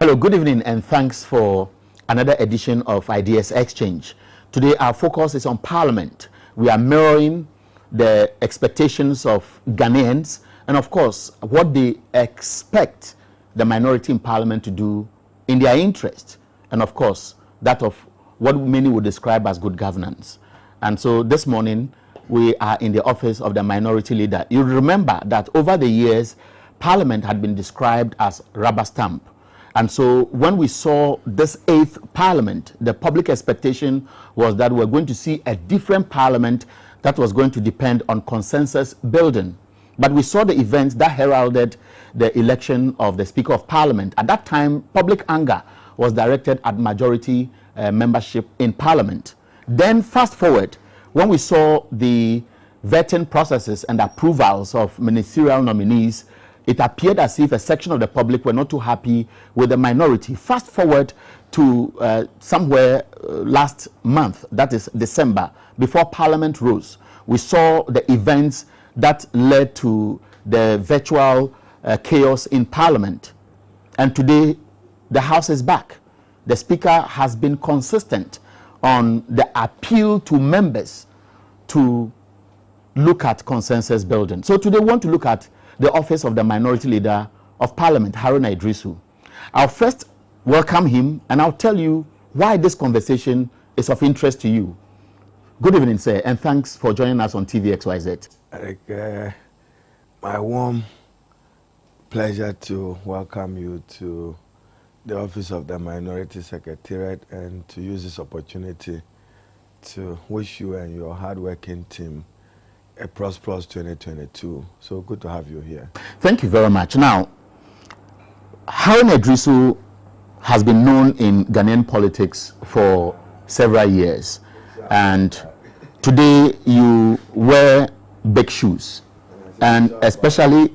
Hello, good evening, and thanks for another edition of Ideas Exchange. Today, our focus is on Parliament. We are mirroring the expectations of Ghanaians and, of course, what they expect the minority in Parliament to do in their interest, and, of course, that of what many would describe as good governance. And so this morning, we are in the office of the minority leader. You remember that over the years, Parliament had been described as rubber stamp. And so when we saw this 8th Parliament, the public expectation was that we're going to see a different Parliament that was going to depend on consensus building. But we saw the events that heralded the election of the Speaker of Parliament. At that time, public anger was directed at majority membership in Parliament. Then fast forward, when we saw the vetting processes and approvals of ministerial nominees, it appeared as if a section of the public were not too happy with the minority. Fast forward to somewhere last month, that is December, before Parliament rose, we saw the events that led to the virtual chaos in Parliament. And today, the House is back. The Speaker has been consistent on the appeal to members to look at consensus building. So today we want to look at the office of the Minority Leader of Parliament, Haruna Iddrisu. I'll first welcome him, and I'll tell you why this conversation is of interest to you. Good evening, sir, and thanks for joining us on TVXYZ. My warm pleasure to welcome you to the office of the Minority Secretariat and to use this opportunity to wish you and your hardworking team a prosperous 2022. So good to have you here. Thank you very much. Now, Haruna Iddrisu has been known in Ghanaian politics for several years. And today you wear big shoes. And especially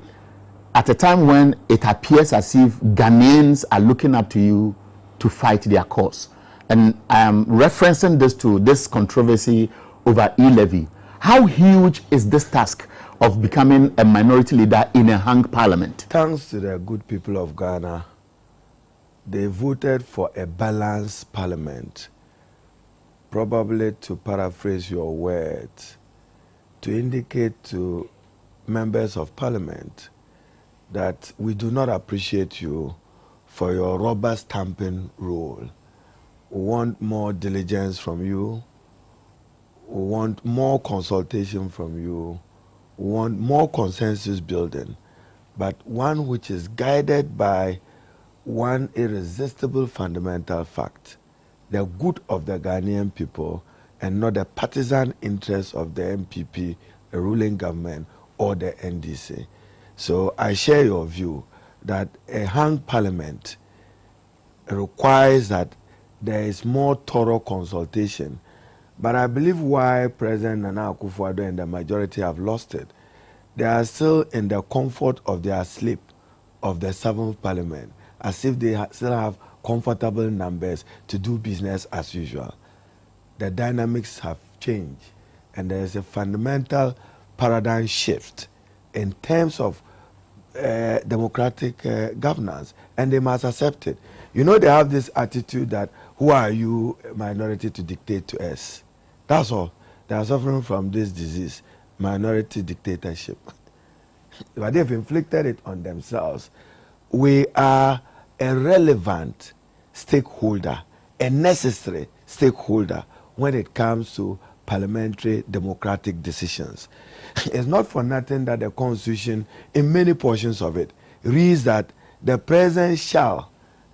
at a time when it appears as if Ghanaians are looking up to you to fight their cause. And I am referencing this to this controversy over e-levy. How huge is this task of becoming a minority leader in a hung parliament? Thanks to the good people of Ghana, they voted for a balanced parliament. Probably, to paraphrase your words, to indicate to members of parliament that we do not appreciate you for your rubber stamping role. We want more diligence from you. We want more consultation from you. We want more consensus building, but one which is guided by one irresistible fundamental fact: the good of the Ghanaian people and not the partisan interests of the MPP, the ruling government, or the NDC. So I share your view that a hung parliament requires that there is more thorough consultation. But I believe why President Nana Akufo-Addo and the majority have lost it, they are still in the comfort of their sleep of the 7th Parliament, as if they still have comfortable numbers to do business as usual. The dynamics have changed, and there is a fundamental paradigm shift in terms of democratic governance, and they must accept it. You know, they have this attitude that, who are you, minority, to dictate to us? That's all. They are suffering from this disease, minority dictatorship. But they've inflicted it on themselves. We are a relevant stakeholder, a necessary stakeholder when it comes to parliamentary democratic decisions. It's not for nothing that the Constitution, in many portions of it, reads that the President shall,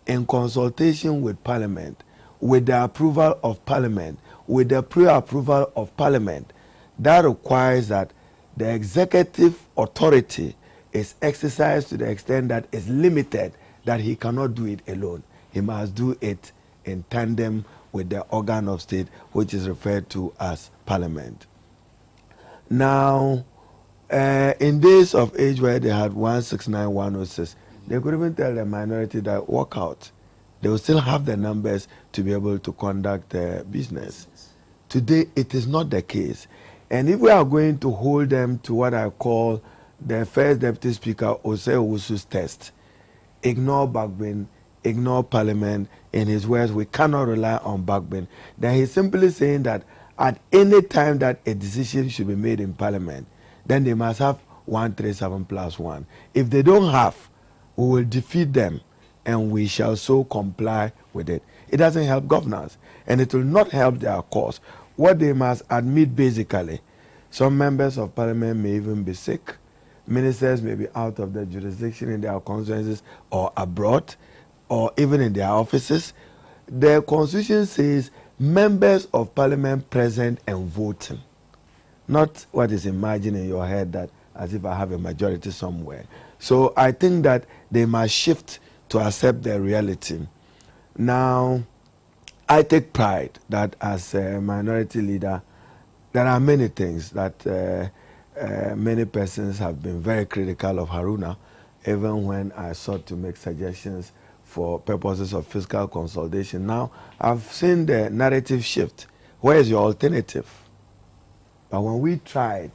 in consultation with Parliament, with the approval of Parliament, with the pre-approval of Parliament, that requires that the executive authority is exercised to the extent that it's limited, that he cannot do it alone. He must do it in tandem with the organ of state, which is referred to as Parliament. Now, in days of age where they had 169, 106, they could even tell the minority that walk out. They will still have the numbers to be able to conduct business. Today, it is not the case. And if we are going to hold them to what I call the first Deputy Speaker Osei Owusu's test, ignore Bagbin, ignore Parliament. In his words, we cannot rely on backbone. Then he's simply saying that at any time that a decision should be made in Parliament, then they must have 137+1. If they don't have, we will defeat them and we shall so comply with it. It doesn't help governance and it will not help their cause. What they must admit basically, some members of Parliament may even be sick. Ministers may be out of their jurisdiction in their constituencies or abroad or even in their offices. The Constitution says members of Parliament present and voting. Not what is imagined in your head that as if I have a majority somewhere. So I think that they must shift to accept their reality. Now, I take pride that as a minority leader, there are many things that many persons have been very critical of Haruna, even when I sought to make suggestions for purposes of fiscal consolidation. Now, I've seen the narrative shift. Where is your alternative? But when we tried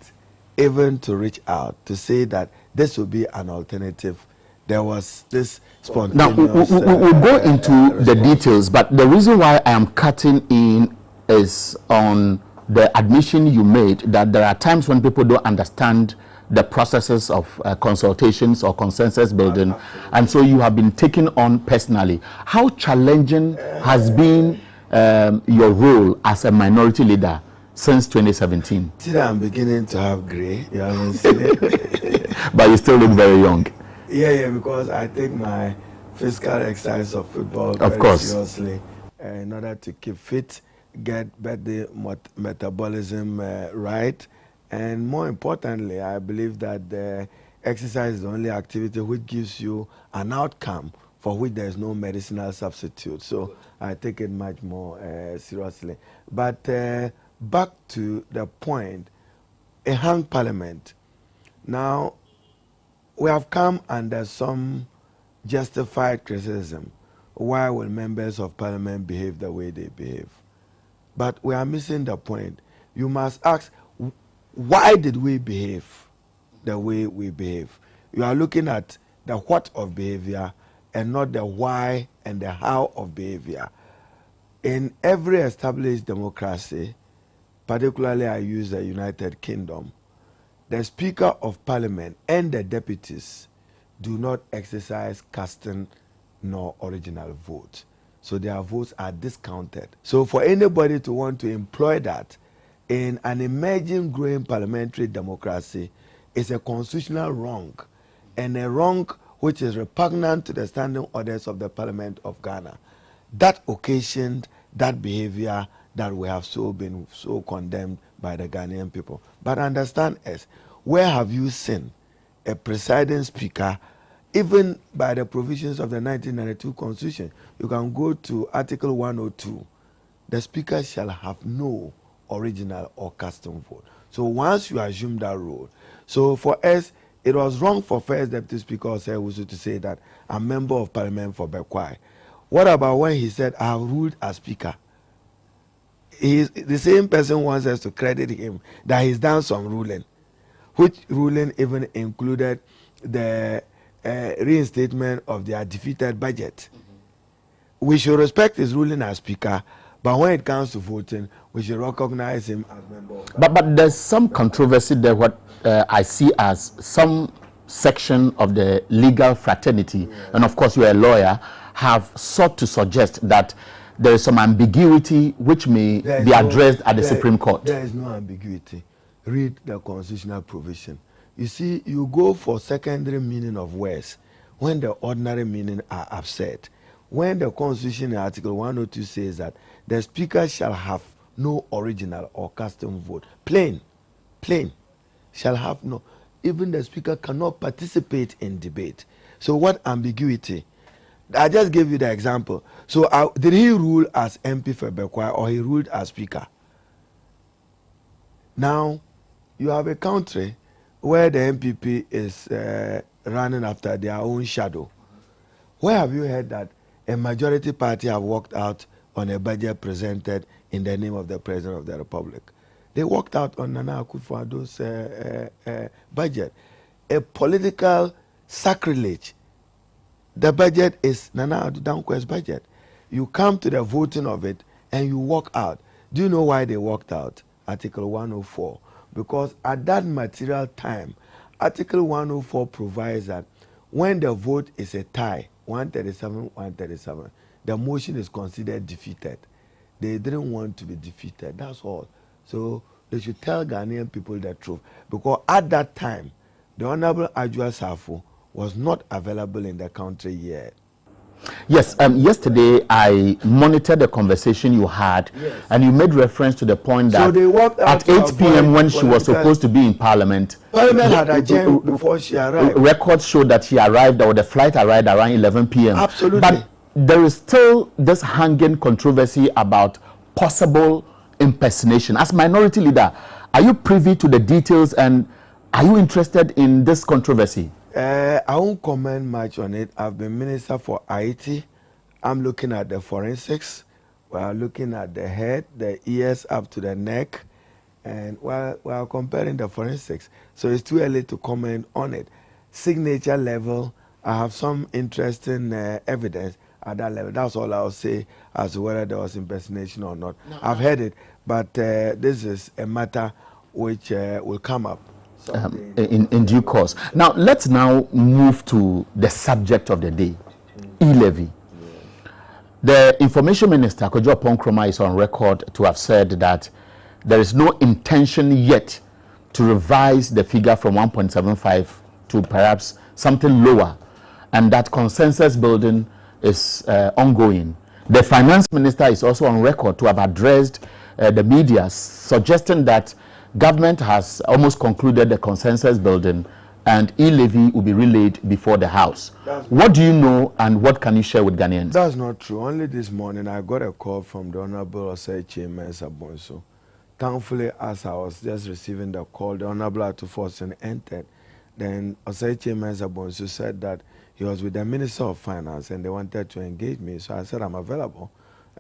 even to reach out to say that this would be an alternative, there was this spontaneous... Now, we'll go into the details, but the reason why I am cutting in is on the admission you made that there are times when people don't understand the processes of consultations or consensus building, and so you have been taken on personally. How challenging has been your role as a minority leader since 2017? See, I'm beginning to have gray. You haven't seen it. But you still look very young. Yeah, because I take my physical exercise of football very seriously in order to keep fit, get better metabolism right, and more importantly, I believe that the exercise is the only activity which gives you an outcome for which there is no medicinal substitute. So I take it much more seriously. But back to the point, a hung parliament. Now, we have come under some justified criticism. Why will members of parliament behave the way they behave? But we are missing the point. You must ask, why did we behave the way we behave? You are looking at the what of behavior and not the why and the how of behavior. In every established democracy, particularly I use the United Kingdom, the Speaker of Parliament and the deputies do not exercise casting nor original vote. So their votes are discounted. So for anybody to want to employ that in an emerging, growing parliamentary democracy is a constitutional wrong, and a wrong which is repugnant to the standing orders of the Parliament of Ghana. That occasioned that behavior that we have been so condemned by the Ghanaian people. But understand us, where have you seen a presiding speaker, even by the provisions of the 1992 Constitution? You can go to Article 102. The speaker shall have no original or custom vote. So once you assume that role, so for us, it was wrong for First Deputy Speaker Osei to say that I'm member of Parliament for Bekwai. What about when he said, I have ruled as Speaker? The same person wants us to credit him that he's done some ruling, which ruling even included the reinstatement of their defeated budget. Mm-hmm. We should respect his ruling as Speaker, but when it comes to voting, we should recognize him as member of Parliament. But there's some controversy there, what I see as some section of the legal fraternity, and of course you're a lawyer, have sought to suggest that there is some ambiguity which may be addressed at the Supreme Court. There is no ambiguity. Read the constitutional provision. You see, you go for secondary meaning of words when the ordinary meaning are upset. When the Constitution in Article 102 says that the Speaker shall have no original or custom vote, plain, shall have no. Even the Speaker cannot participate in debate. So what ambiguity? I just gave you the example. So did he rule as MP for Bekwai or he ruled as Speaker? Now, you have a country where the MPP is running after their own shadow. Where have you heard that a majority party have walked out on a budget presented in the name of the President of the Republic? They walked out on Nana Akufo-Addo's budget. A political sacrilege the budget is Nana Addo Dankwa's budget. You come to the voting of it and you walk out. Do you know why they walked out? Article 104. Because at that material time, Article 104 provides that when the vote is a tie, 137, the motion is considered defeated. They didn't want to be defeated. That's all. So they should tell Ghanaian people the truth. Because at that time, the Honorable Adwoa Safo was not available in the country yet. Yes, yesterday I monitored the conversation you had, and you made reference to the point that So they walked out at 8 p.m. when she was supposed to be in Parliament, Parliament had adjourned before she arrived. records show that she arrived, or the flight arrived around 11 p.m. Absolutely. But there is still this hanging controversy about possible impersonation. As minority leader, are you privy to the details, and are you interested in this controversy? I won't comment much on it. I've been minister for IT. I'm looking at the forensics. We're looking at the head, the ears up to the neck, and we're comparing the forensics. So it's too early to comment on it. Signature level, I have some interesting evidence at that level. That's all I'll say as to whether there was impersonation or not. I've heard it, but this is a matter which will come up in due course. Now, let's now move to the subject of the day, e-levy. The Information Minister, Kojo Ponkroma, is on record to have said that there is no intention yet to revise the figure from 1.75 to perhaps something lower, and that consensus building is ongoing. The Finance Minister is also on record to have addressed the media, suggesting that government has almost concluded the consensus building and e-levy will be relayed before the House. What do you know, and what can you share with Ghanaians? That's not true. Only this morning I got a call from the Honorable Osei Mensah Bonsu. Thankfully, as I was just receiving the call, the Honorable Atuforsen entered. Then Osei Mensah Bonsu said that he was with the Minister of Finance and they wanted to engage me. So I said, I'm available.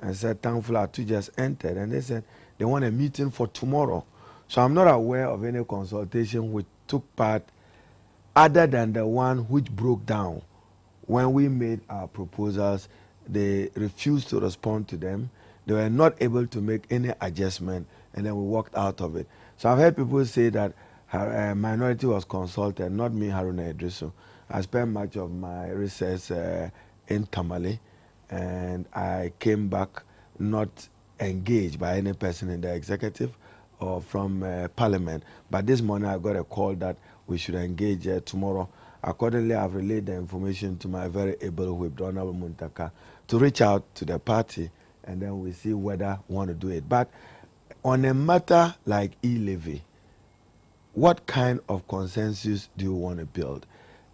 And I said, thankfully, Atu just entered. And they said they want a meeting for tomorrow. So I'm not aware of any consultation which took part other than the one which broke down. When we made our proposals, they refused to respond to them. They were not able to make any adjustment, and then we walked out of it. So I've heard people say that minority was consulted, not me, Haruna Idrisu. I spent much of my research in Tamale, and I came back not engaged by any person in the executive or from Parliament. But this morning I got a call that we should engage tomorrow. Accordingly, I've relayed the information to my very able whip, Honorable Muntaka, to reach out to the party, and then we see whether we want to do it. But on a matter like e-levy, what kind of consensus do you want to build?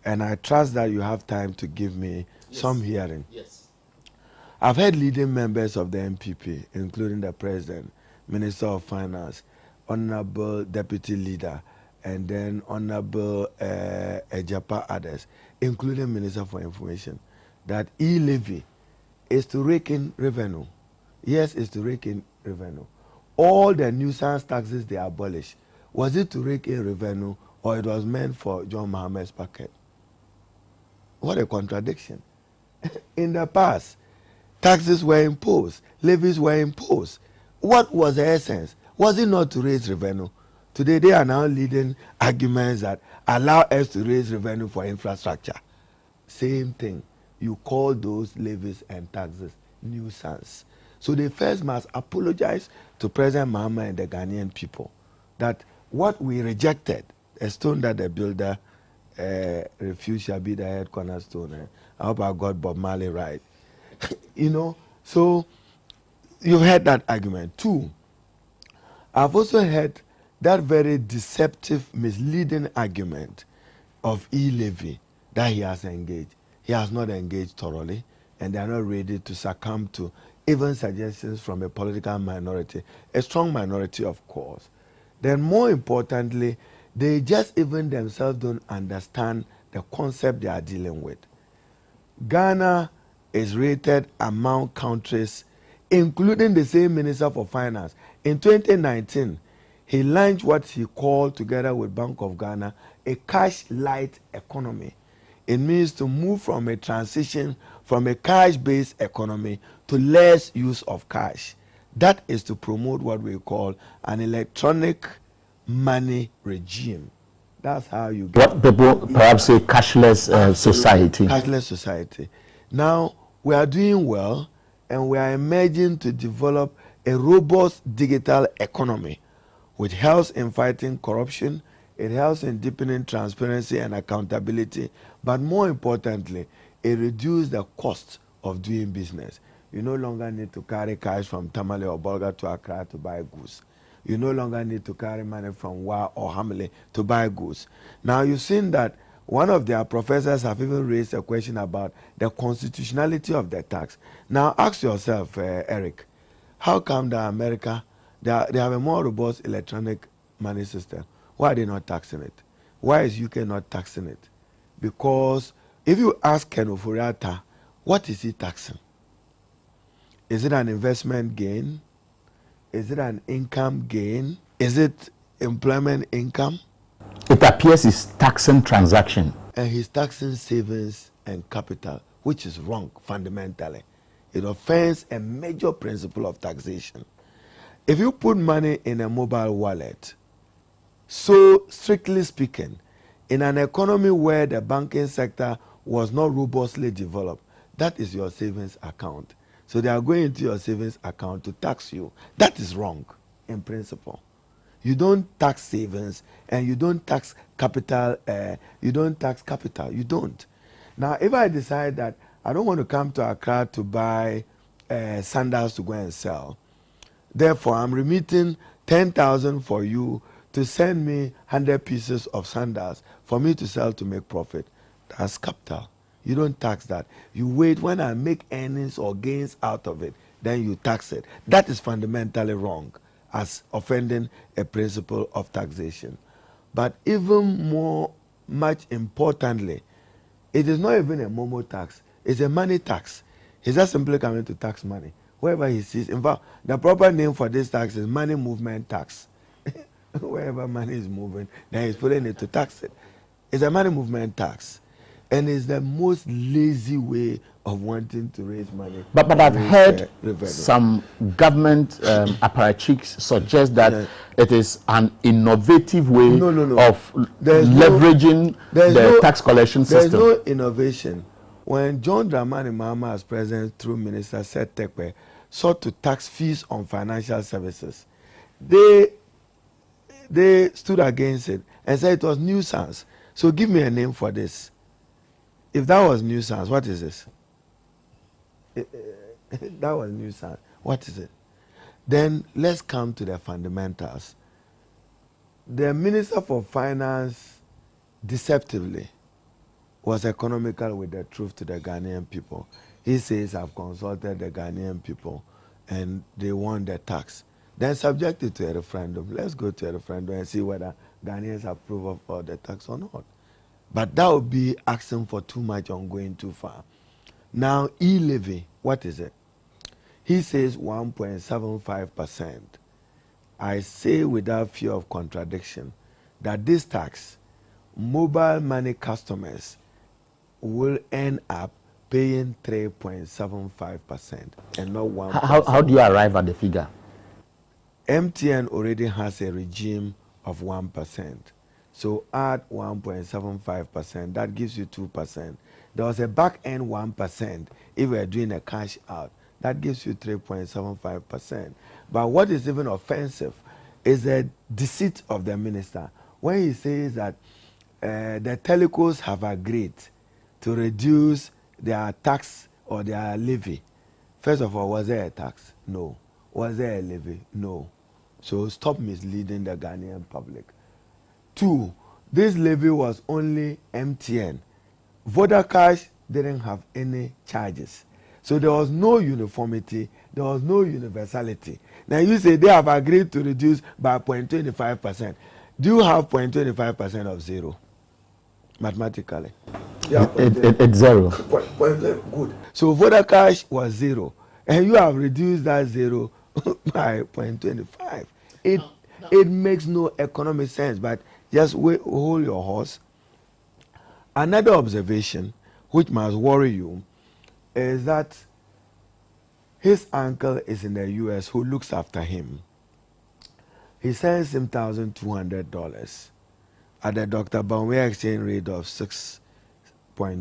And I trust that you have time to give me some hearing. Yes. I've heard leading members of the NPP, including the President, Minister of Finance, Honorable Deputy Leader, and then Honorable Ejapa others, including Minister for Information, that e-levy is to rake in revenue. Yes, it's to rake in revenue. All the nuisance taxes they abolished, was it to rake in revenue or it was meant for John Mohammed's pocket? What a contradiction. In the past, taxes were imposed, levies were imposed. What was the essence? Was it not to raise revenue? Today they are now leading arguments that allow us to raise revenue for infrastructure. Same thing. You call those levies and taxes nuisance. So they first must apologize to President Mahama and the Ghanaian people that what we rejected, a stone that the builder refused shall be the head cornerstone. I hope I got Bob Marley right. You know, so you've heard that argument. Two, I've also heard that very deceptive, misleading argument of e-levy that he has engaged. He has not engaged thoroughly, and they are not ready to succumb to even suggestions from a political minority, a strong minority, of course. Then more importantly, they just even themselves don't understand the concept they are dealing with. Ghana is rated among countries, including the same Minister for Finance. In 2019, he launched what he called, together with Bank of Ghana, a cash-light economy. It means to move from a transition from a cash-based economy to less use of cash. That is to promote what we call an electronic money regime. That's how you get what people perhaps say cashless society. Cashless society. Now, we are doing well and we are emerging to develop a robust digital economy which helps in fighting corruption, it helps in deepening transparency and accountability, but more importantly, it reduces the cost of doing business. You no longer need to carry cash from Tamale or Bolga to Accra to buy goods. You no longer need to carry money from Wa or Hamle to buy goods. Now you've seen that one of their professors have even raised a question about the constitutionality of the tax. Now ask yourself, Eric, how come that America, they have a more robust electronic money system? Why are they not taxing it? Why is UK not taxing it? Because if you ask Ken Ofori-Atta, what is he taxing? Is it an investment gain? Is it an income gain? Is it employment income? It appears he's taxing transaction. And he's taxing savings and capital, which is wrong fundamentally. It offends a major principle of taxation. If you put money in a mobile wallet, so strictly speaking, in an economy where the banking sector was not robustly developed, that is your savings account. So they are going into your savings account to tax you. That is wrong in principle. You don't tax savings and you don't tax capital. You don't tax capital. You don't. Now, if I decide that I don't want to come to Accra to buy sandals to go and sell, therefore I'm remitting 10,000 for you to send me 100 pieces of sandals for me to sell to make profit. That's capital. You don't tax that. You wait when I make earnings or gains out of it, then you tax it. That is fundamentally wrong, as offending a principle of taxation. But even more, much importantly, it is not even a momo tax. It's a money tax. He's just simply coming to tax money. Wherever he sees, in fact, the proper name for this tax is money movement tax. Wherever money is moving, then he's putting it to tax it. It's a money movement tax. And it's the most lazy way of wanting to raise money. But I've heard some government apparatchiks suggest that it is an innovative way of leveraging the tax collection system. There's no innovation. When John Dramani Mahama as president through Minister Seth Terkper sought to tax fees on financial services, they stood against it and said it was nuisance. So give me a name for this. If that was nuisance, what is this? That was nuisance. What is it? Then let's come to the fundamentals. The Minister for Finance deceptively was economical with the truth to the Ghanaian people. He says, I've consulted the Ghanaian people and they want the tax. Then subject it to a referendum. Let's go to a referendum and see whether Ghanaians approve of all the tax or not. But that would be asking for too much on going too far. Now, e-levy, what is it? He says 1.75%. I say without fear of contradiction that this tax, mobile money customers will end up paying 3.75% and not 1%. How do you arrive at the figure? MTN already has a regime of 1%. So add 1.75%, that gives you 2%. There was a back end 1% if we're doing a cash out. That gives you 3.75%. But what is even offensive is the deceit of the minister when he says that the telecos have agreed to reduce their tax or their levy. First of all, was there a tax? No. Was there a levy? No. So stop misleading the Ghanaian public. 2, this levy was only MTN. Vodafone didn't have any charges. So there was no uniformity, there was no universality. Now you say they have agreed to reduce by 0.25%. Do you have 0.25% of zero? Mathematically. Yeah, it's zero. Good. So Vodafone was 0. And you have reduced that 0 by 0.25. It makes no economic sense, but just hold your horse. Another observation which must worry you is that his uncle is in the US who looks after him. He sends him $1,200 at the Dr. Bawumia exchange rate of 6.2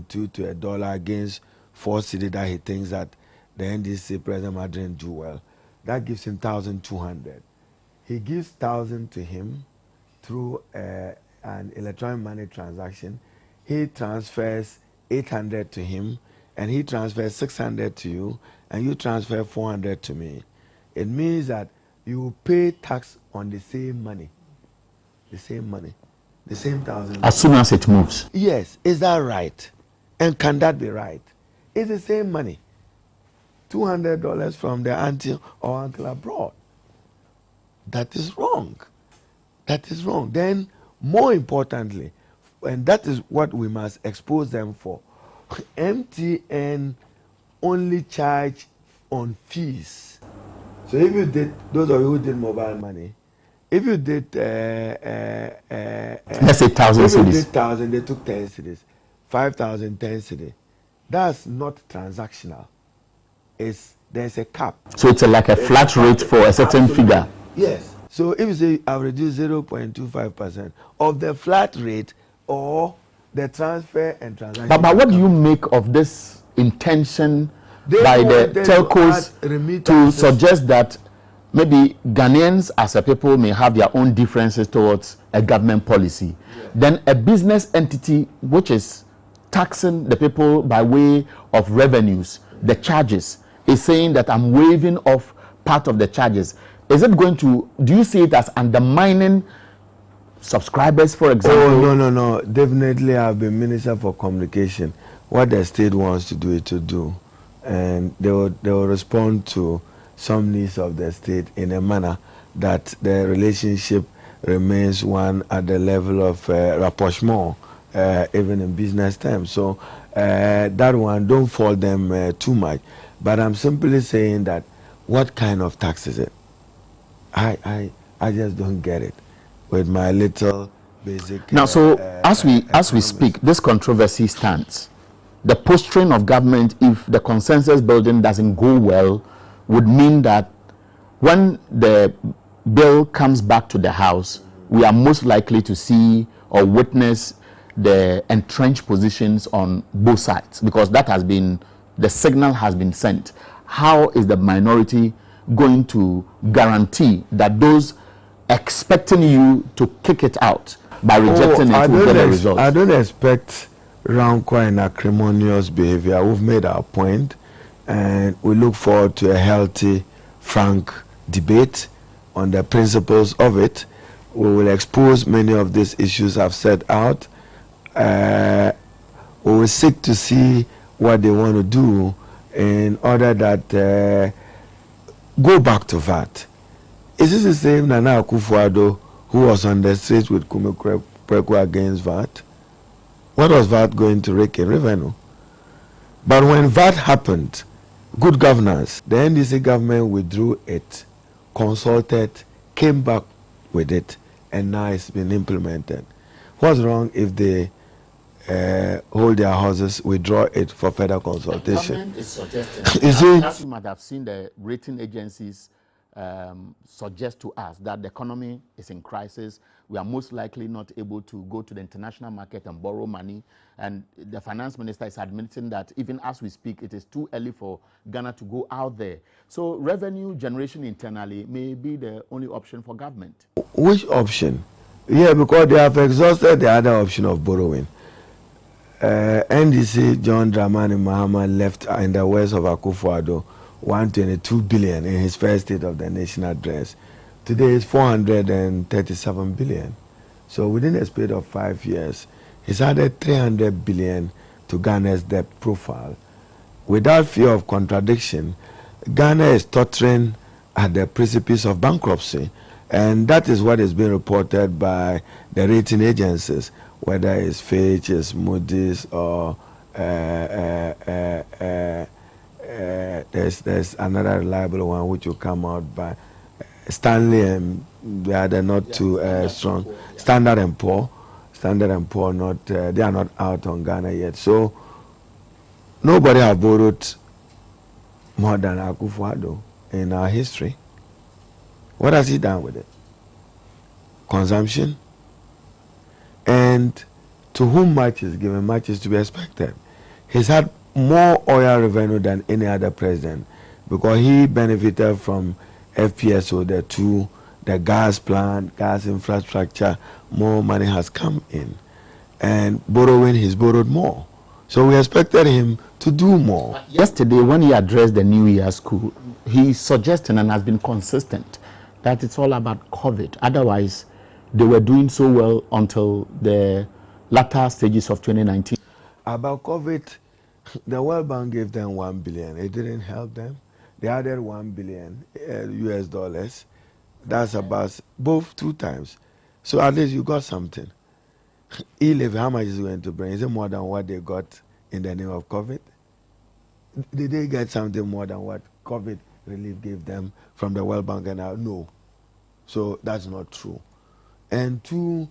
to $1 against 4 cedi that he thinks that the NDC President Madrin do well. That gives him 1,200. He gives 1,000 to him through an electronic money transaction. He transfers 800 to him, and he transfers 600 to you, and you transfer 400 to me. It means that you pay tax on the same money, the same 1,000. As soon as it moves. Yes, is that right? And can that be right? It's the same money, $200 from the auntie or uncle abroad. That is wrong. That is wrong. Then, more importantly, and that is what we must expose them for, MTN only charge on fees. So if you did, those of you who did mobile money, if you did, let's say 1,000 if you cedis. did 1,000, they took 10 cedis, 5,000, 10 cedis. That's not transactional. There's a cap. So it's like a flat rate for a certain figure. Yes. So if you say I've reduced 0.25% of the flat rate or the transfer and transaction. But what do you make of this intention They by the wanted to telcos add to remittances. suggest that maybe Ghanaians as a people may have their own differences towards a government policy? Yeah. Then a business entity which is taxing the people by way of revenues, the charges, is saying that I'm waiving off part of the charges. Is it going to, do you see it as undermining subscribers, for example? Oh, no. Definitely I've been Minister for Communication. What the state wants to do it to do. And they will respond to some needs of the state in a manner that the relationship remains one at the level of rapprochement, even in business terms. So that one, don't fault them too much. But I'm simply saying that what kind of tax is it? I just don't get it with my little basic. Now, so as we speak, this controversy stands. The posturing of government, if the consensus building doesn't go well, would mean that when the bill comes back to the House, we are most likely to see or witness the entrenched positions on both sides, because that has been, the signal has been sent. How is the minority going to guarantee that those expecting you to kick it out by rejecting it will get a result? I don't expect rancor and acrimonious behavior. We've made our point, and we look forward to a healthy, frank debate on the principles of it. We will expose many of these issues I've set out. We will seek to see what they want to do in order that go back to VAT. Is this the same Nana Akufo-Addo who was on the street with Kume Preku against VAT? What was VAT going to rake in revenue? But when VAT happened, good governance, the NDC government withdrew it, consulted, came back with it, and now it's been implemented. What's wrong if they hold their horses, withdraw it for further consultation? The government is suggesting, You see, as you might have seen, the rating agencies suggest to us that the economy is in crisis. We are most likely not able to go to the international market and borrow money. And the finance minister is admitting that even as we speak, it is too early for Ghana to go out there. So revenue generation internally may be the only option for government. which option? Yeah, because they have exhausted the other option of borrowing. NDC John Dramani Mahama left in the words of Akufo-Addo 122 billion in his first State of the Nation address. Today is 437 billion. So within a period of 5 years, he's added 300 billion to Ghana's debt profile. Without fear of contradiction, Ghana is tottering at the precipice of bankruptcy. And that is what is being reported by the rating agencies, whether it's Fitch, it's Moody's, or there's another reliable one which will come out by Stanley, and they are not too strong, Standard and Poor. Standard & Poor not, they are not out on Ghana yet. So nobody has borrowed more than Akufo-Addo in our history. What has he done with it? Consumption. And to whom much is given, much is to be expected. He's had more oil revenue than any other president because he benefited from FPSO, the gas plant, gas infrastructure. More money has come in. And borrowing, he's borrowed more. So we expected him to do more. Yesterday, when he addressed the New Year school, he suggested and has been consistent that it's all about COVID. Otherwise, they were doing so well until the latter stages of 2019. About COVID, the World Bank gave them $1 billion. It didn't help them. They added $1 billion US dollars. That's about both 2 times. So at least you got something. E-levy, how much is it going to bring? Is it more than what they got in the name of COVID? Did they get something more than what COVID relief gave them from the World Bank? And now, no. So that's not true. And 2,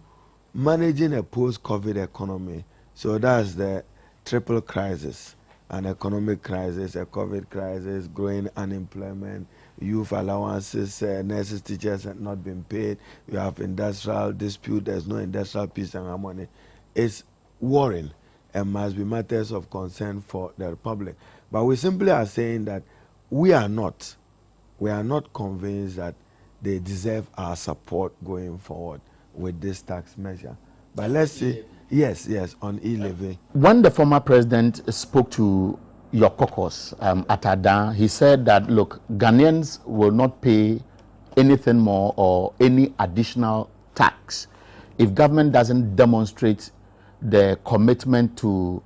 managing a post-COVID economy. So that's the triple crisis: an economic crisis, a COVID crisis, growing unemployment, youth allowances, nurses, teachers have not been paid. You have industrial dispute. There's no industrial peace and harmony. It's worrying and must be matters of concern for the Republic. But we simply are saying that we are not convinced that they deserve our support going forward with this tax measure. But let's see. Yes, on e-levy. When the former president spoke to your caucus at Adan, he said that, look, Ghanaians will not pay anything more or any additional tax if government doesn't demonstrate the commitment to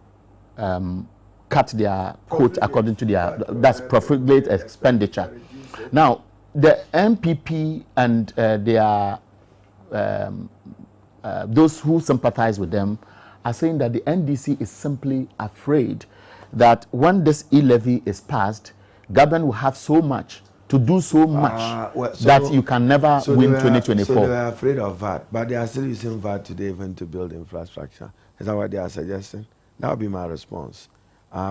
cut their quote according to their, that's profligate expenditure. Now, the MPP and their those who sympathize with them are saying that the NDC is simply afraid that when this e-levy is passed, government will have so much to do so much that you can never win 2024. So they are afraid of VAT, but they are still using VAT today even to build infrastructure. Is that what they are suggesting? That would be my response.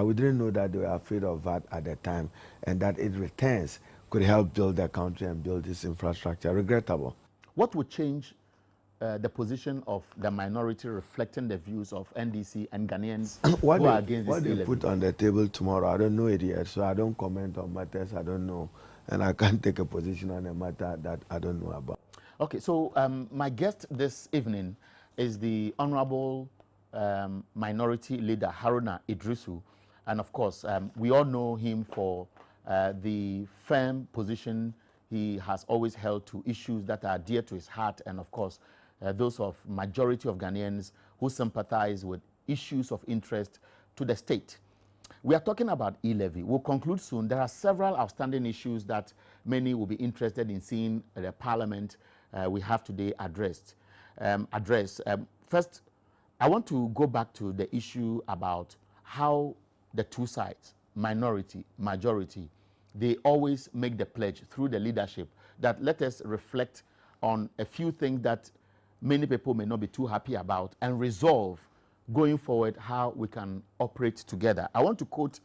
We didn't know that they were afraid of VAT at the time, and that its returns could help build their country and build this infrastructure. Regrettable. What would change the position of the minority reflecting the views of NDC and Ghanaians who are against this? What they put on the table tomorrow, I don't know it yet, so I don't comment on matters I don't know, and I can't take a position on a matter that I don't know about. Okay, so my guest this evening is the Honorable Minority Leader Haruna Iddrisu, and of course, we all know him for the firm position he has always held to issues that are dear to his heart, and of course, those of majority of Ghanaians who sympathize with issues of interest to the state. We are talking about e-levy. We'll conclude soon. There are several outstanding issues that many will be interested in seeing the Parliament we have today address. First, I want to go back to the issue about how the 2 sides, minority, majority, they always make the pledge through the leadership that let us reflect on a few things that many people may not be too happy about and resolve going forward how we can operate together. I want to quote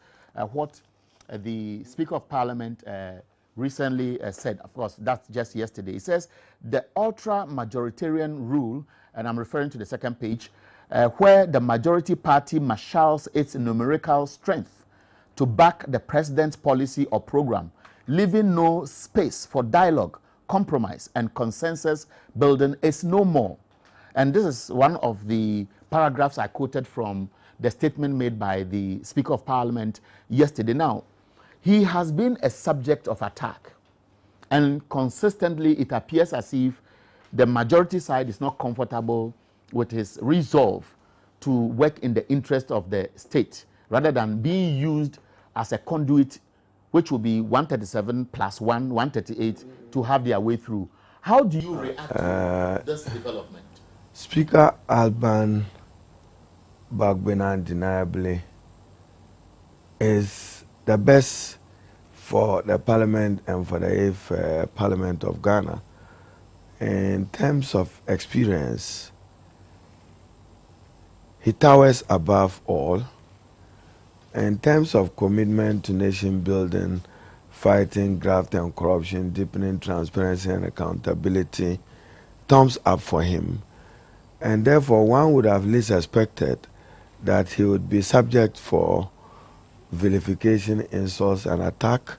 what the Speaker of Parliament recently said. Of course, that's just yesterday. He says, the ultra-majoritarian rule, and I'm referring to the second page, where the majority party marshals its numerical strength to back the president's policy or program, leaving no space for dialogue, compromise, and consensus building is no more. And this is one of the paragraphs I quoted from the statement made by the Speaker of Parliament yesterday. Now, he has been a subject of attack, and consistently it appears as if the majority side is not comfortable with his resolve to work in the interest of the state, rather than being used as a conduit, which will be 137 plus 1, 138, to have their way through. How do you react to this development? Speaker Alban Bagbena undeniably is the best for the Parliament and for the 8th Parliament of Ghana. In terms of experience, He towers above all. In terms of commitment to nation building, fighting graft and corruption, deepening transparency and accountability, thumbs up for him. And therefore, one would have least expected that he would be subject for vilification, insults, and attack,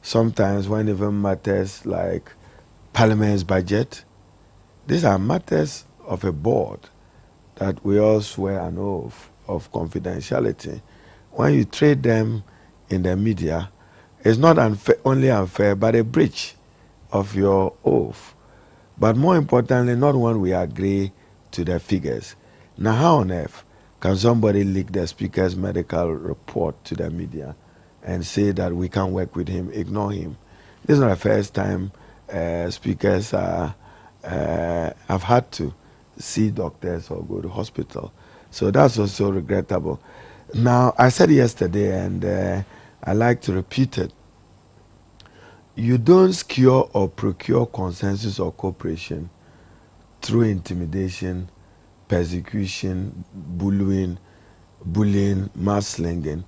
sometimes when even matters like Parliament's budget. These are matters of a board that we all swear an oath of confidentiality. When you trade them in the media, it's not only unfair, but a breach of your oath. But more importantly, not when we agree to the figures. Now, how on earth can somebody leak the speaker's medical report to the media and say that we can't work with him, ignore him? This is not the first time speakers have had to see doctors or go to hospital. So that's also regrettable. Now, I said yesterday, and I like to repeat it, you don't secure or procure consensus or cooperation through intimidation, persecution, bullying, mudslinging,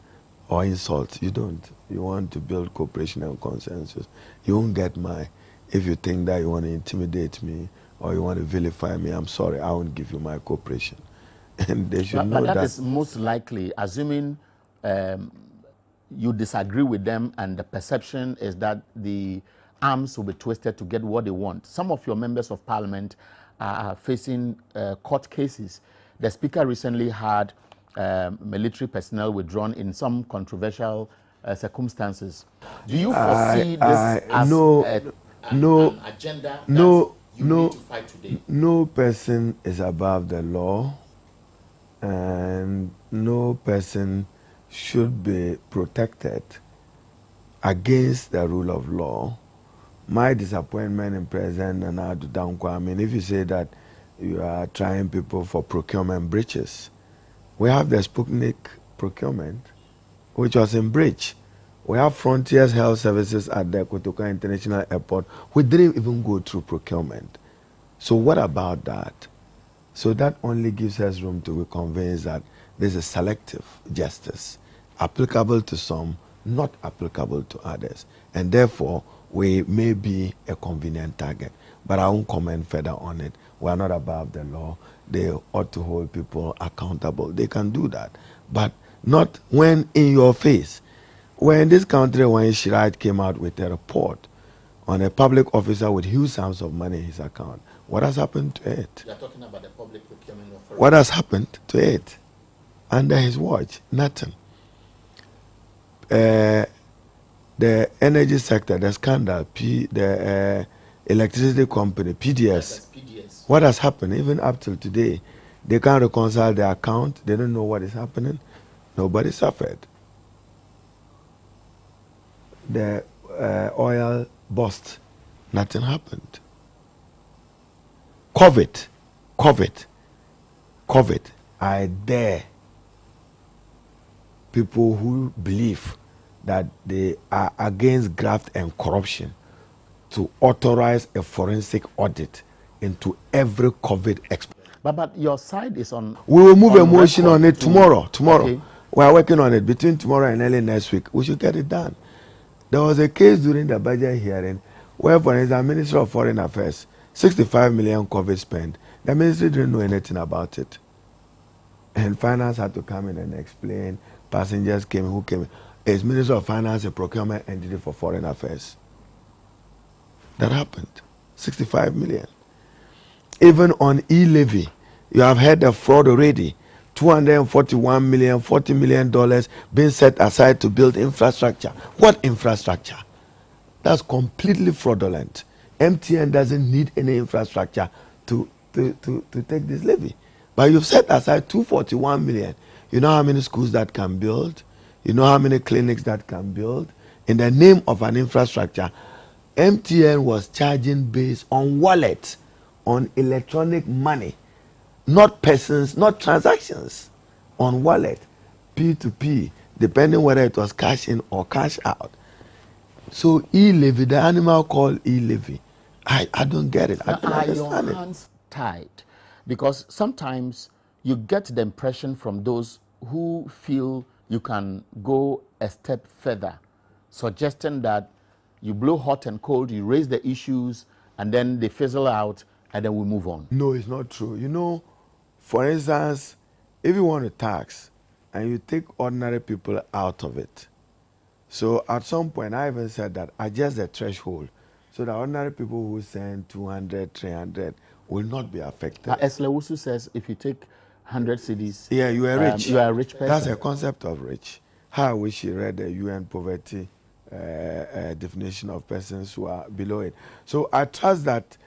or insult. You don't. You want to build cooperation and consensus. You won't get mine if you think that you want to intimidate me or you want to vilify me. I'm sorry, I won't give you my cooperation. And they should know that. That is most likely, assuming you disagree with them and the perception is that the arms will be twisted to get what they want. Some of your members of parliament are facing court cases. The speaker recently had military personnel withdrawn in some controversial circumstances. Do you foresee this as an agenda that you need to fight today? No person is above the law, and no person should be protected against the rule of law. My disappointment in President Nana Addo Dankwa, I mean, if you say that you are trying people for procurement breaches, we have the Sputnik procurement, which was in breach. We have Frontiers Health Services at the Kotoka International Airport. We didn't even go through procurement. So what about that? So that only gives us room to be convinced that there's a selective justice, applicable to some, not applicable to others. And therefore, we may be a convenient target. But I won't comment further on it. We are not above the law. They ought to hold people accountable. They can do that. But not when in your face. When this country, when Shirite came out with a report on a public officer with huge sums of money in his account, what has happened to it? You are talking about the public procurement authority. What has happened to it? Under his watch, nothing. The energy sector, the scandal, the electricity company, PDS. PDS. What has happened? Even up till today, they can't reconcile their account. They don't know what is happening. Nobody suffered. The oil bust. Nothing happened. COVID. I dare people who believe that they are against graft and corruption to authorize a forensic audit into every COVID experiment. But your side is on. We will move a motion on it tomorrow. Okay. We are working on it. Between tomorrow and early next week, we should get it done. There was a case during the budget hearing where, for instance, the Minister of Foreign Affairs, 65 million COVID spent. The ministry didn't know anything about it. And finance had to come in and explain. Passengers came, who came. Is Minister of Finance a procurement entity for foreign affairs? That happened. 65 million. Even on e-levy, you have heard the fraud already. 241 million, $40 million being set aside to build infrastructure. What infrastructure? That's completely fraudulent. MTN doesn't need any infrastructure to take this levy. But you've set aside 241 million. You know how many schools that can build? You know how many clinics that can build? In the name of an infrastructure, MTN was charging based on wallets, on electronic money, not persons, not transactions, on wallet, P2P, depending whether it was cash in or cash out. So e-levy, the animal called e-levy, I don't get it. I don't understand your hands tied? Because sometimes you get the impression from those who feel you can go a step further, suggesting that you blow hot and cold, you raise the issues, and then they fizzle out, and then we move on. No, it's not true. You know, for instance, if you want to tax and you take ordinary people out of it, so at some point I even said that adjust the threshold so that ordinary people who send 200, 300 will not be affected. Eslewusu says if you take 100 cedis, yeah, you are rich. You are a rich person. That's a concept of rich. How I wish he read the UN poverty definition of persons who are below it. So I trust that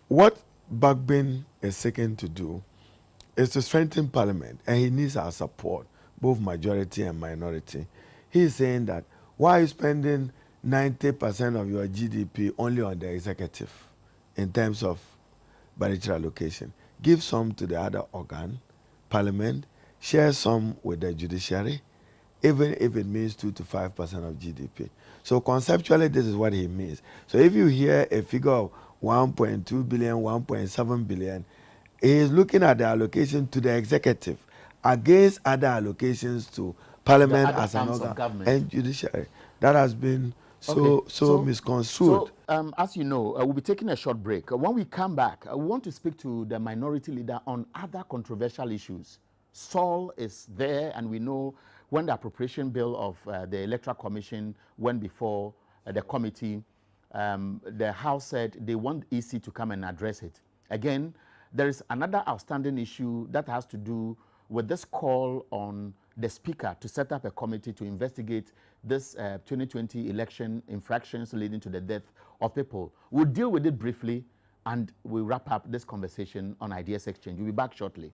what Bagbin is seeking to do is to strengthen Parliament, and he needs our support, both majority and minority. He is saying that why are you spending 90% of your GDP only on the executive in terms of budgetary allocation? Give some to the other organ, Parliament, share some with the judiciary, even if it means 2 to 5% of GDP. So conceptually, this is what he means. So if you hear a figure of 1.2 billion, 1.7 billion, he is looking at the allocation to the executive against other allocations to Parliament as an organ and judiciary. That has been so misconstrued. So, as you know, we'll be taking a short break. When we come back, we want to speak to the minority leader on other controversial issues. Saul is there, and we know when the appropriation bill of the Electoral Commission went before the committee, the House said they want EC to come and address it. Again, there is another outstanding issue that has to do with this call on the Speaker to set up a committee to investigate this 2020 election infractions leading to the death of people. We'll deal with it briefly, and we'll wrap up this conversation on Ideas Exchange. We'll be back shortly.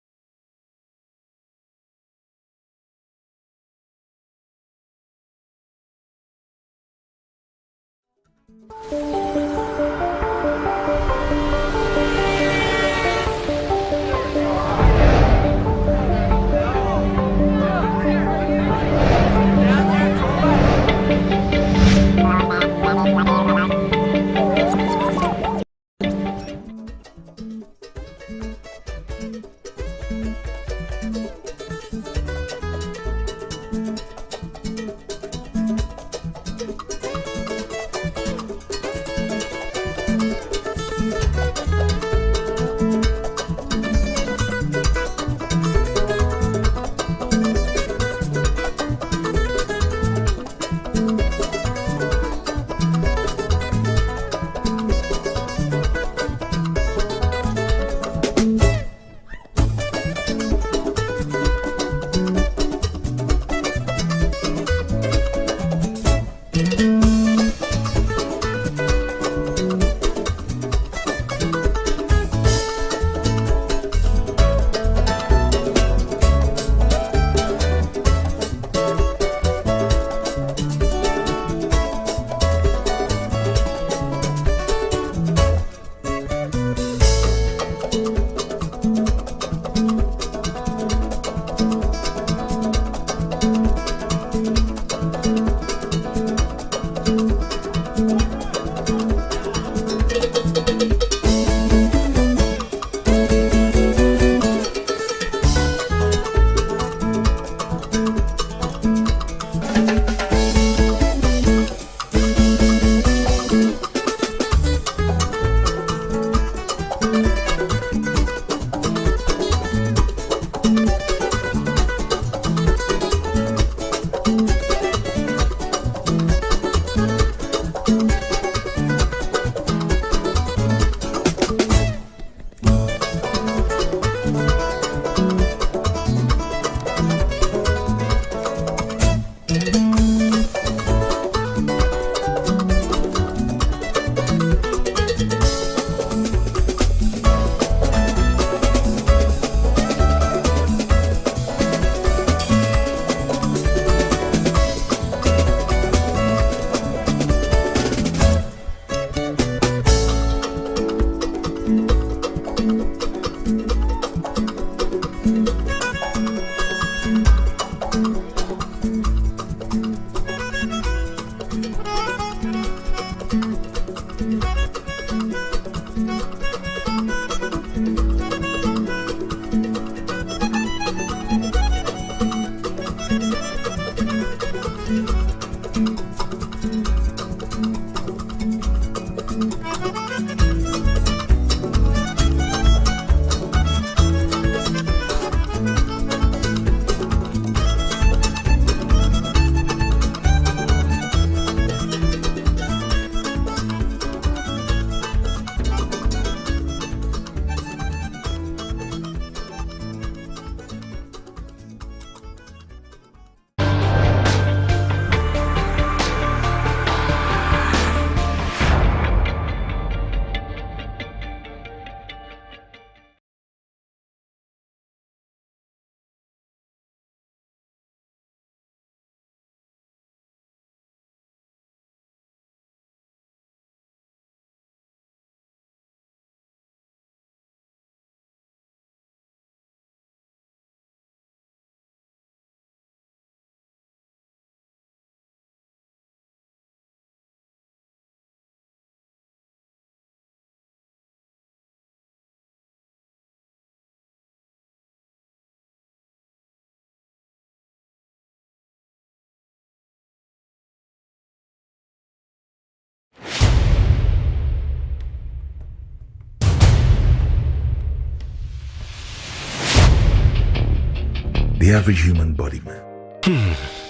the average human body, man.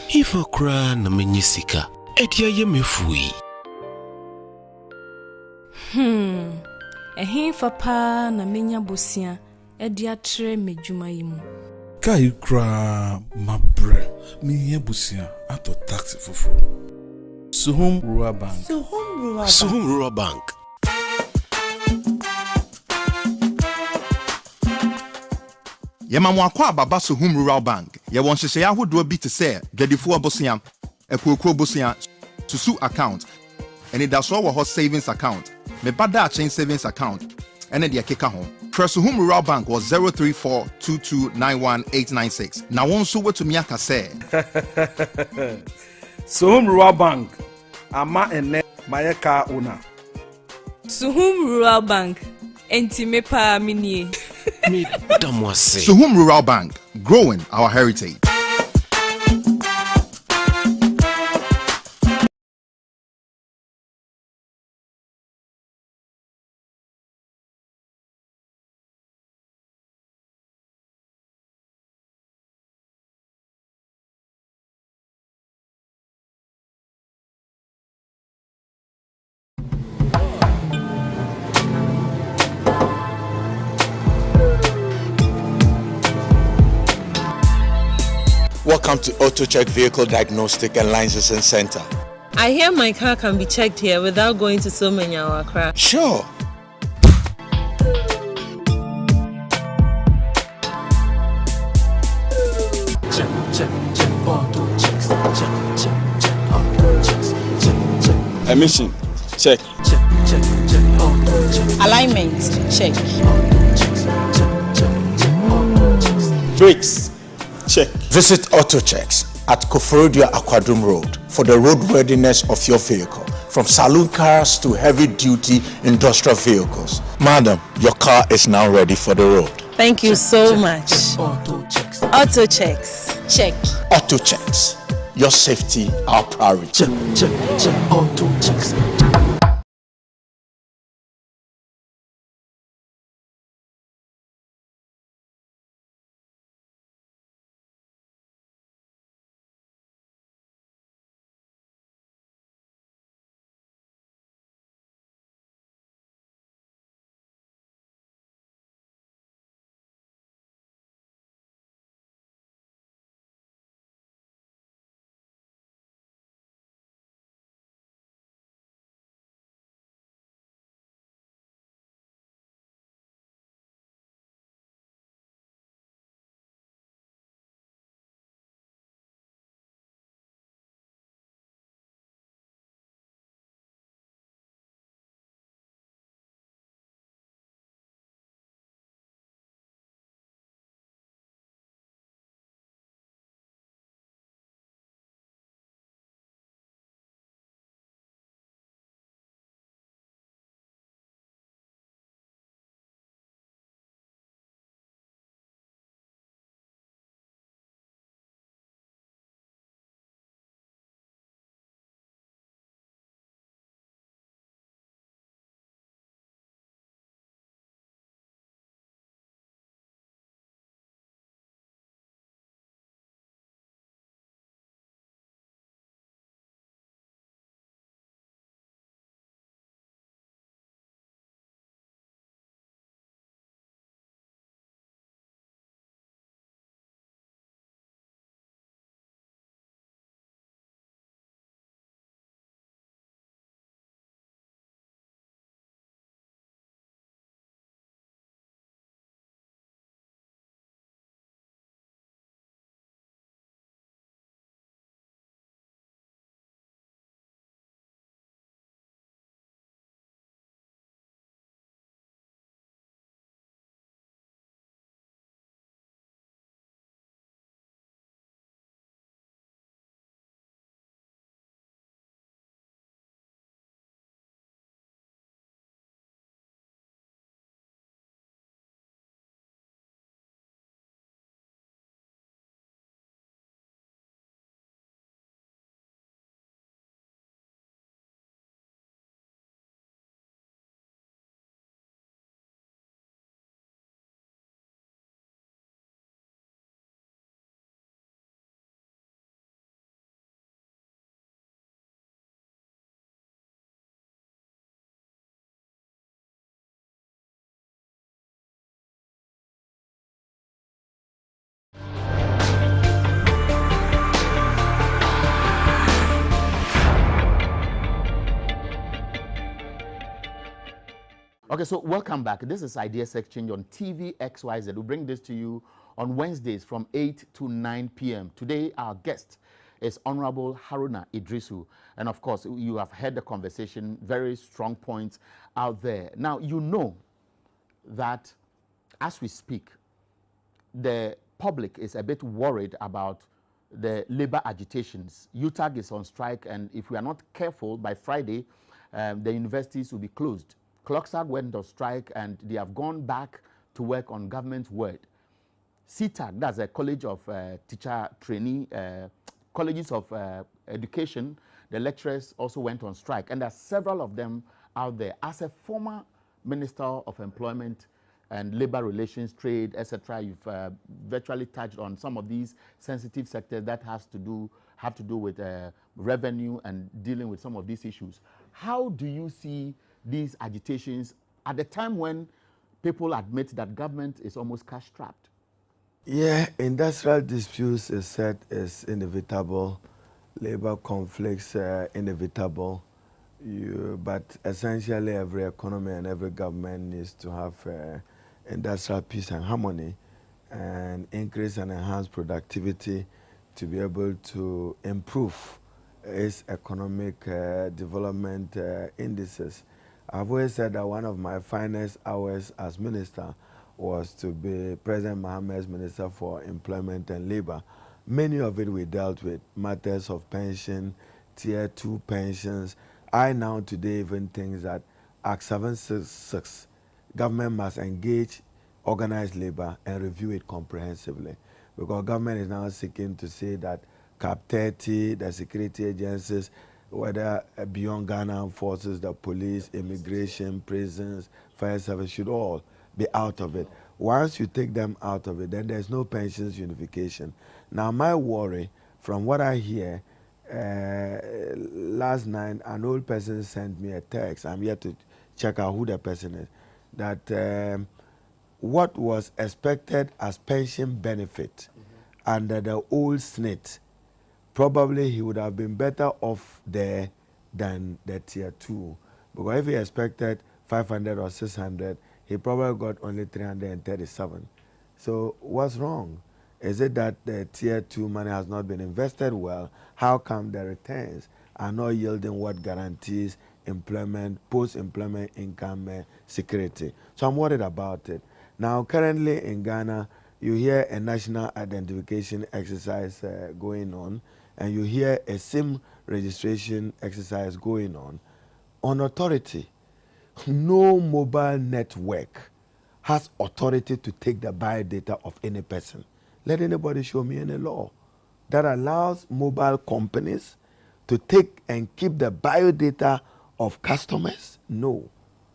If I cry na menyisika, edia ye mefui. Ehin fapa na menya bosia, edia tre medjuma yimu. Kai cry, my bre, me busia, ato taxi for Suhum Rural Bank. Suhum Rural Bank. Yema mwakwa baba Suhum Rural Bank. Ye won hyehyɛ ahodo bi te sɛ dwadifo abosia, ekuokuo bosia, susu account, and it does wo ho savings account. Me bada chain savings account. And the keka ho. Suhum Rural Bank was 03422919896. Na won so wetu mi aka sɛ. Suhum Rural Bank. Ama ene mayeka una. Suhum Rural Bank. Enti me pa minie. Me damwase. Suhum Rural Bank, growing our heritage. Welcome to AutoCheck Vehicle Diagnostic and Licensing Center. I hear my car can be checked here without going to so many or Accra. Sure. Emission, check. Alignment, check. Brakes, check. Visit AutoChecks at Koforidua Aquadrum Road for the roadworthiness of your vehicle, from saloon cars to heavy-duty industrial vehicles. Madam, your car is now ready for the road. Thank you so much. Auto checks. Check. AutoChecks, your safety, our priority. Auto checks. Okay, so welcome back. This is Ideas Exchange on TV XYZ. We bring this to you on Wednesdays from 8 to 9 p.m. Today, our guest is Honorable Haruna Iddrisu. And of course, you have heard the conversation, very strong points out there. Now, you know that as we speak, the public is a bit worried about the labor agitations. UTAG is on strike, and if we are not careful, by Friday, the universities will be closed. CLOCSAG went on strike, and they have gone back to work on government word. CTAG, that's a college of teacher trainee, colleges of education, the lecturers also went on strike, and there are several of them out there. As a former Minister of Employment and Labor Relations, Trade, etc., you've virtually touched on some of these sensitive sectors that have to do with revenue and dealing with some of these issues. How do you see these agitations at the time when people admit that government is almost cash-strapped? Yeah, industrial disputes is said is inevitable, labor conflicts inevitable. But essentially every economy and every government needs to have industrial peace and harmony and increase and enhance productivity to be able to improve its economic development indices. I've always said that one of my finest hours as minister was to be President Mohammed's Minister for Employment and Labor. Many of it we dealt with matters of pension, tier 2 pensions. I now today even think that Act 766, government must engage organized labor and review it comprehensively, because government is now seeking to say that Cap 30, the security agencies, whether beyond Ghana forces, the police, immigration, prisons, fire service, should all be out of it. Once you take them out of it, then there's no pensions unification. Now my worry, from what I hear, last night an old person sent me a text. I'm here to check out who the person is. That what was expected as pension benefit under the old SNIT, probably he would have been better off there than the tier 2. Because if he expected 500 or 600, he probably got only 337. So what's wrong? Is it that the tier 2 money has not been invested well? How come the returns are not yielding what guarantees employment, post-employment income security? So I'm worried about it. Now, currently in Ghana, you hear a national identification exercise going on, and you hear a SIM registration exercise going on. On authority, no mobile network has authority to take the biodata of any person. Let anybody show me any law that allows mobile companies to take and keep the biodata of customers? No.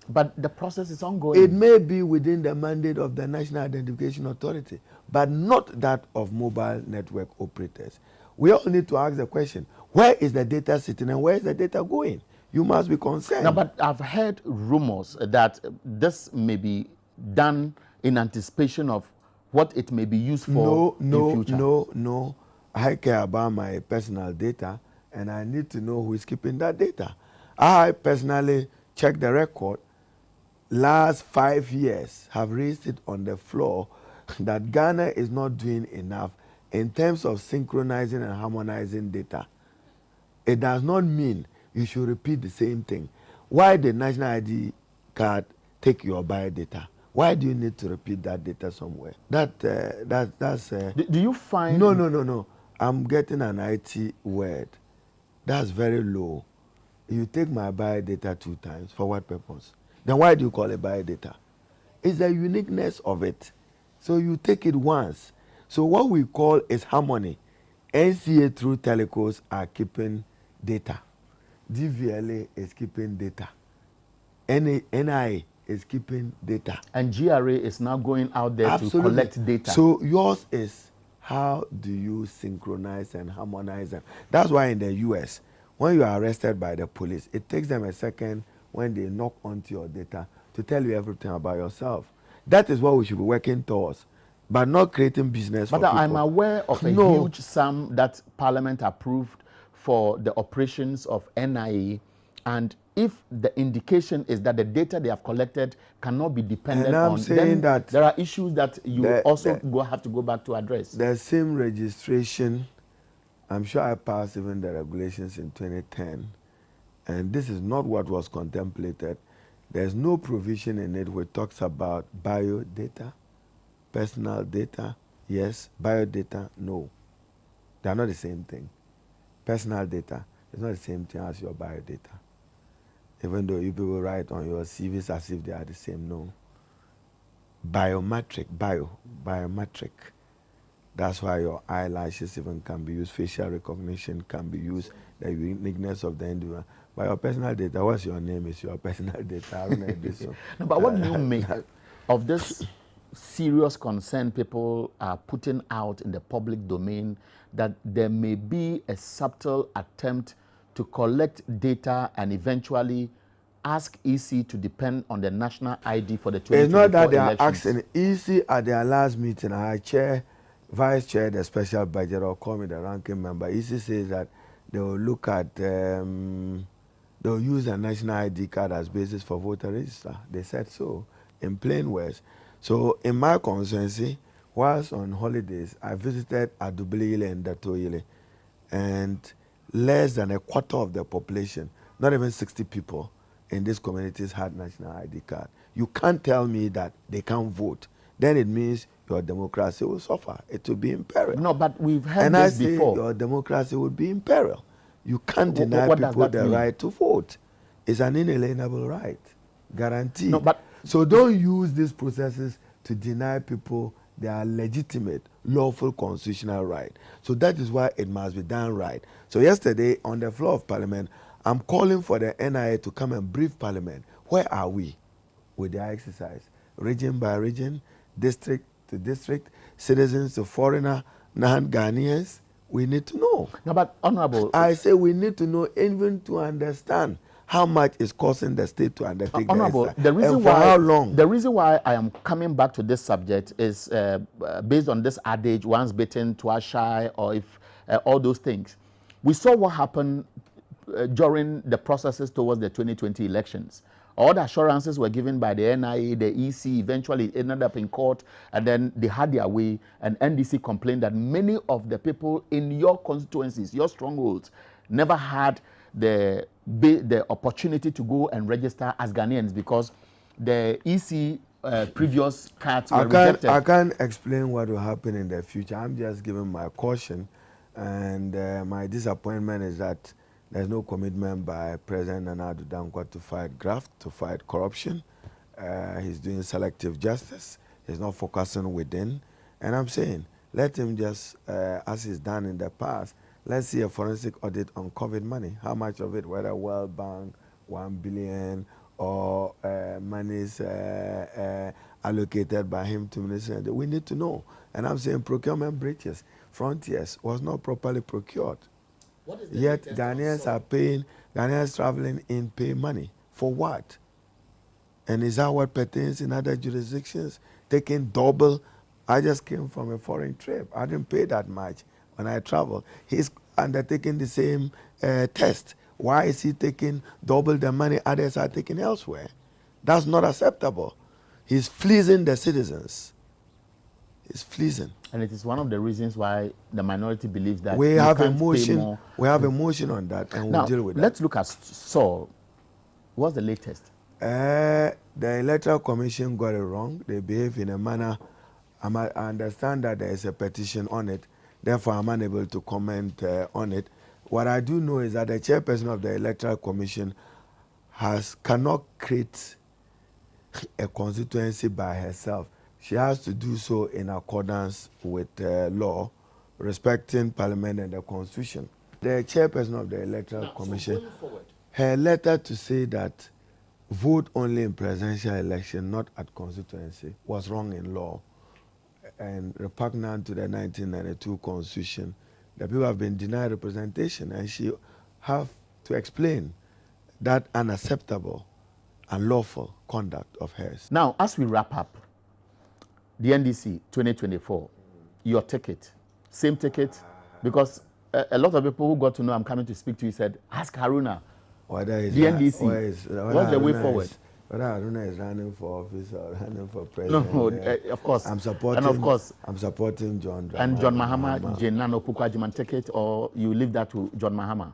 But the process is ongoing. It may be within the mandate of the National Identification Authority, but not that of mobile network operators. We all need to ask the question, where is the data sitting and where is the data going? You must be concerned. No, but I've heard rumors that this may be done in anticipation of what it may be used for in future. No. I care about my personal data, and I need to know who is keeping that data. I personally check the record. Last 5 years have raised it on the floor that Ghana is not doing enough in terms of synchronizing and harmonizing data. It does not mean you should repeat the same thing. Why the national ID card take your biodata? Why do you need to repeat that data somewhere? That's. Do you find? No. I'm getting an IT word. That's very low. You take my biodata 2 times. For what purpose? Then why do you call it biodata? It's the uniqueness of it. So you take it once. So what we call is harmony. NCA through telecos are keeping data. DVLA is keeping data. NIA is keeping data. And GRA is now going out there to collect data. So yours is, how do you synchronize and harmonize them? That's why in the US, when you are arrested by the police, it takes them a second when they knock onto your data to tell you everything about yourself. That is what we should be working towards, but not creating business for people. But I'm aware of a huge sum that Parliament approved for the operations of NIA And if the indication is that the data they have collected cannot be dependent and I'm on, saying then that there are issues that you also have to go back to address. The same registration, I'm sure I passed even the regulations in 2010, and this is not what was contemplated. There's no provision in it which talks about biodata, personal data, yes, biodata, no. They are not the same thing. Personal data is not the same thing as your biodata. Even though you people write on your CVs as if they are the same, no. Biometric. That's why your eyelashes even can be used, facial recognition can be used, the uniqueness of the individual. But your personal data, what's your name is your personal data. I don't know this one. No, but what do you make of this serious concern people are putting out in the public domain that there may be a subtle attempt to collect data and eventually ask EC to depend on the national ID for the 2024 It's not that they are elections? asking EC at their last meeting, I vice chair the special budget or call me the ranking member. EC says that they will look at, they will use a national ID card as basis for voter register. They said so in plain words. So in my constituency, whilst on holidays, I visited Adubilile and Datoyile, and less than a quarter of the population, not even 60 people in these communities had national ID card. You can't tell me that they can't vote. Then it means your democracy will suffer. It will be in peril. No, but we've heard and this I say before. Your democracy will be in peril. You can't deny what people the mean? right to vote. It's an inalienable right, guaranteed. No, but so don't use these processes to deny people their legitimate, lawful constitutional right. So that is why it must be done right. So yesterday on the floor of Parliament, I'm calling for the NIA to come and brief Parliament. Where are we with their exercise? Region by region, district to district, citizens to foreigner, non-Ghanaians. We need to know. No, but Honorable, I say we need to know even to understand how much is costing the state to undertake Honorable, the reason and for why, how long? The reason why I am coming back to this subject is based on this adage, once bitten, twice shy, or if all those things. We saw what happened during the processes towards the 2020 elections. All the assurances were given by the NIA, the EC, eventually it ended up in court, and then they had their way, and NDC complained that many of the people in your constituencies, your strongholds, never had the opportunity to go and register as Ghanaians because the EC previous cards were rejected. I can't explain what will happen in the future. I'm just giving my caution, and my disappointment is that there's no commitment by President Nana Addo Dankwa to fight graft, to fight corruption. He's doing selective justice. He's not focusing within. And I'm saying, let him just, as he's done in the past, let's see a forensic audit on COVID money. How much of it, whether World Bank, 1 billion, or monies allocated by him to ministers. We need to know. And I'm saying procurement breaches. Frontiers was not properly procured. Yet Ghanaians are paying, Ghanaians traveling in pay money. For what? And is that what pertains in other jurisdictions? Taking double. I just came from a foreign trip. I didn't pay that much when I traveled. He's undertaking the same test. Why is he taking double the money others are taking elsewhere? That's not acceptable. He's fleecing the citizens. He's fleecing. And it is one of the reasons why the minority believes that we have a can't motion. pay more. We have a motion on that, and we'll deal with that. Let's look at Saul. What's the latest? The Electoral Commission got it wrong. They behave in a manner. I understand that there is a petition on it. Therefore, I'm unable to comment on it. What I do know is that the chairperson of the Electoral Commission cannot create a constituency by herself. She has to do so in accordance with law, respecting Parliament and the Constitution. The chairperson of the Electoral Commission, her letter to say that vote only in presidential election, not at constituency, was wrong in law and repugnant to the 1992 Constitution. The people have been denied representation, and she have to explain that unacceptable, unlawful conduct of hers. Now, as we wrap up, the NDC 2024, your ticket, same ticket, because a lot of people who got to know I'm coming to speak to you said, ask Haruna, Whether it's the NDC. What's the way forward? Whether Haruna is running for office or running for president. No, of course. I'm supporting John Dramani. And John Mahama, Jane Nano Pukwuagyemang take it, or you leave that to John Mahama?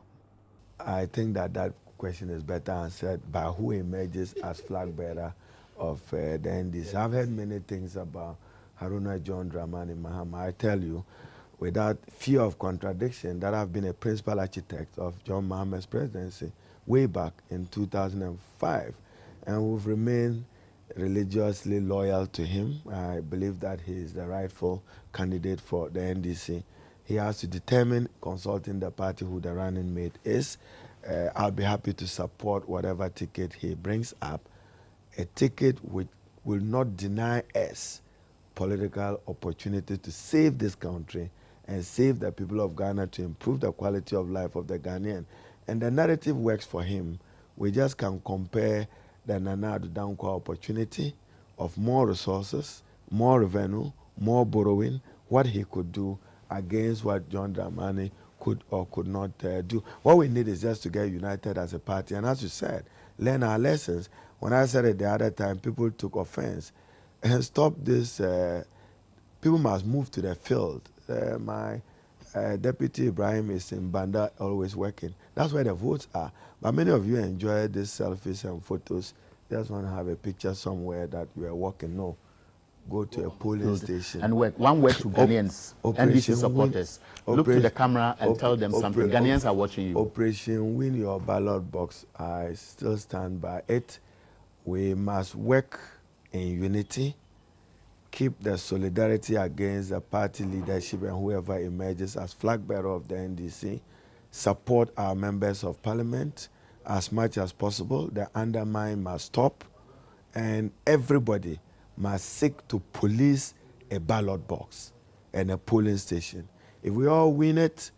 I think that question is better answered by who emerges as flag bearer of the NDC. I've heard many things about Haruna John Dramani Mahama. I tell you, without fear of contradiction, that I've been a principal architect of John Mahama's presidency way back in 2005. And we've remained religiously loyal to him. I believe that he is the rightful candidate for the NDC. He has to determine, consulting the party, who the running mate is. I'll be happy to support whatever ticket he brings up, a ticket which will not deny us political opportunity to save this country and save the people of Ghana, to improve the quality of life of the Ghanaian. And the narrative works for him. We just can compare the Nana Addo Dankwa opportunity of more resources, more revenue, more borrowing, what he could do against what John Dramani could or could not do. What we need is just to get united as a party. And as you said, learn our lessons. When I said it the other time, people took offense. And stop this. People must move to the field. My Deputy Ibrahim is in Banda, always working. That's where the votes are. But many of you enjoy these selfies and photos. Just want to have a picture somewhere that you are walking. No. Go to a polling station. And work. One word to Ghanaians, NDC supporters. Look to the camera and tell them something. Ghanaians are watching you. Operation Win Your Ballot Box. I still stand by it. We must work in unity. Keep the solidarity against the party leadership and whoever emerges as flag bearer of the NDC. Support our members of parliament as much as possible. The undermine must stop, and everybody must seek to police a ballot box and a polling station. If we all win it,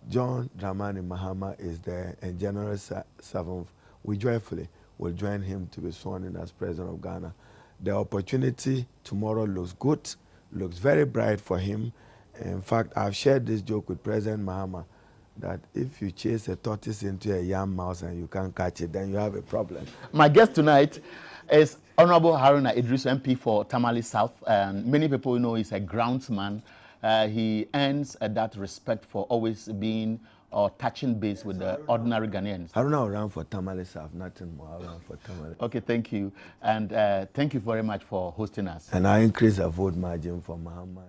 John Dramani Mahama is there, and January 7th, we joyfully will join him to be sworn in as president of Ghana. The opportunity tomorrow looks good, looks very bright for him. In fact, I've shared this joke with President Mahama, that if you chase a tortoise into a young mouse and you can't catch it, then you have a problem. My guest tonight is Honorable Haruna Idris, MP for Tamale South. And many people know he's a groundsman. He earns that respect for always being or touching base with the ordinary Ghanaians. Haruna will run for Tamale South, nothing more. I'll run for Tamale. Okay, thank you. And thank you very much for hosting us. And I increase the vote margin for Mahama.